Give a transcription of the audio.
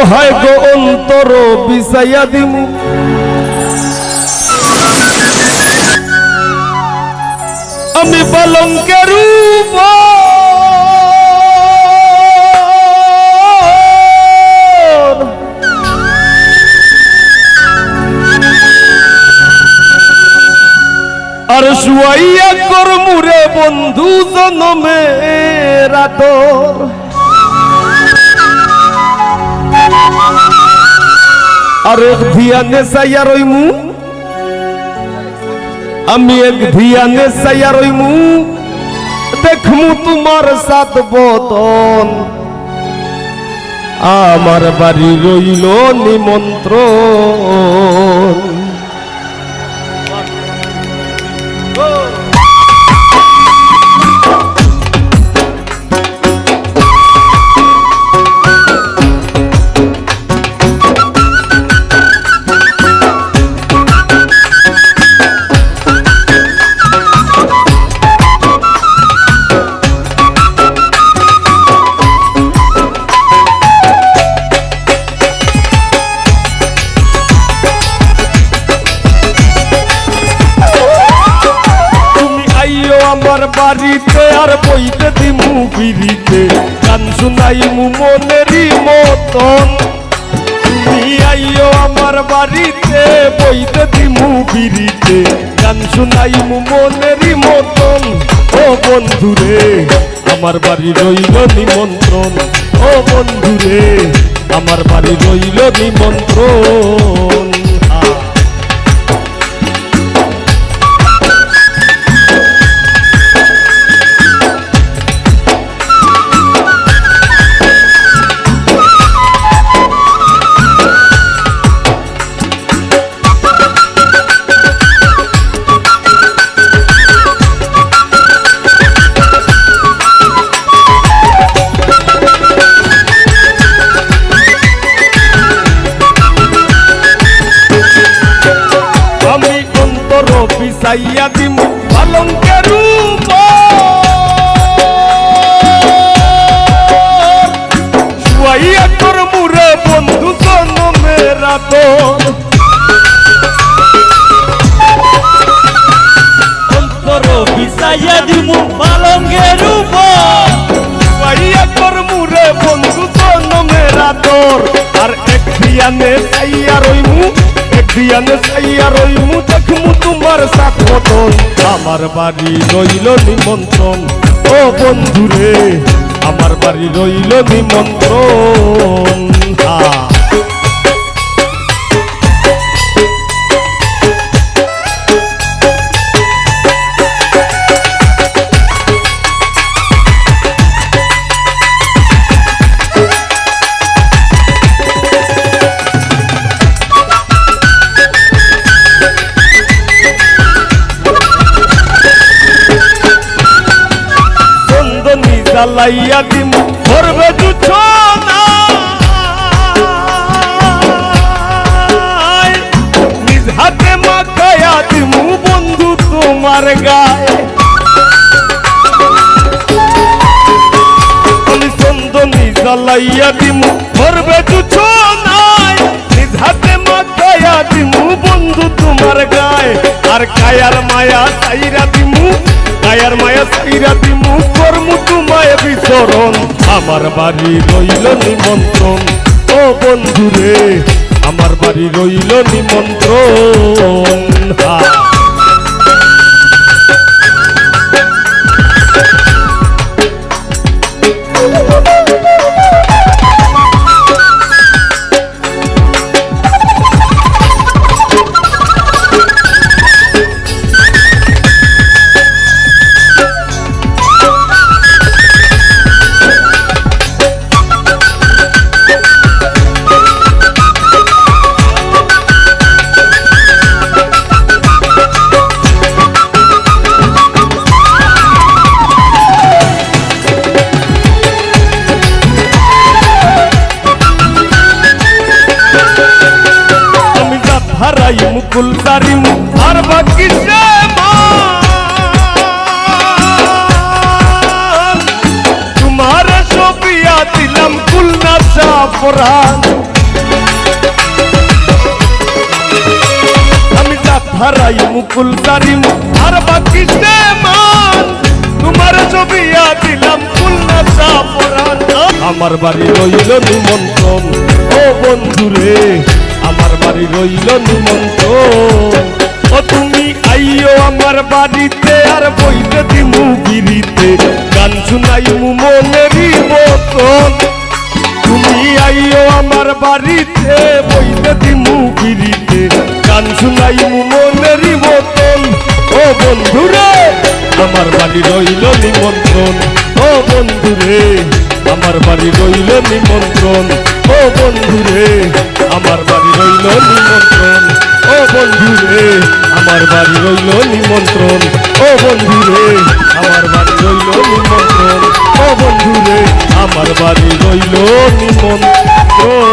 হায় গো অন্তর বিছাইয়া দিমু আমি পালঙ্কের আর শুয়াইয়া করমুরে বন্ধু জনমের আদর আর এক ধিয়ানে চাইয়া রইমু আমি এক ধিয়ানে চাইয়া রইমু দেখমু তোমার সাত বদন আমার বাড়ি রইল নিমন্ত্রণ আমার বাড়িতে আর বইতে দিমু বিড়িতে গান শুনাইমু মনেরই মতন তুমি আইও আমার বাড়িতে বইতে দিমু বিড়িতে গান শুনাইমু মনেরই মতন ও বন্ধুরে আমার বাড়ি রইল নিমন্ত্রণ ও বন্ধুরে আমার বাড়ি রইল নিমন্ত্রণ বিছাইয়া দিমু পালঙ্কের শুয়াইয়া করমুরে বন্ধু জনমের আদর অন্তর বিছাইয়া দিমু পালঙ্কের শুয়াইয়া করমুরে বন্ধু জনমের আদর আর এক ধিয়ানে চাইয়া রইমু ধিয়ানে চাইয়া রইমু দেখমু তোমার সাত বদন আমার বাড়ি রইল নিমন্ত্রণ ও বন্ধুরে আমার বাড়ি রইল নিমন্ত্রণ জ্বালাইয়া দিমু ধরবে দুছনা নিজ হাতে মাখাইয়া দিমু বন্ধু তোমার গায়ে আমি চন্দনী জ্বালাইয়া দিমু ধরবে দুছনা নিজ হাতে মাখাইয়া দিমু বন্ধু তোমার গায়ে আর কায়ার মায়া চাইরা দিমু কায়ার মায়া চাইরা দিমু করমু তোমায় বিচরণ আমার বাড়ি রইল নিমন্ত্রণ ও বন্ধুরে আমার বাড়ি রইল নিমন্ত্রণ মুকুল তারিম আর বাকি তোমার ছবিয়া দিলাম কুলনা সাফরান ধারাই মুকুল তারিম আর বাকি সে মান তোমার ছবিয়া দিলাম খুলনা চাপরান আমার বাড়ি রইল নিমন্ত্রণ ও বন্ধুরে আমার বাড়ি রইল নিমন্ত্রণ ও তুমি আইও আমার বাড়িতে আর বইতে দিমু বিড়িতে গান শুনাইমু মনেরই মতন তুমি আইও আমার বাড়িতে বইতে দিমু বিড়িতে গান শুনাইমু মনেরই মতন ও বন্ধুরে আমার বাড়ি রইল নিমন্ত্রণ ও বন্ধুরে আমার বাড়ি রইল নিমন্ত্রণ ও বন্ধুরে আমার বাড়ি রইল নিমন্ত্রণ ও বন্ধুরে আমার বাড়ি রইল নিমন্ত্রণ ও বন্ধুরে আমার বাড়ি রইল নিমন্ত্রণ ও বন্ধুরে আমার বাড়ি রইল নিমন্ত্রণ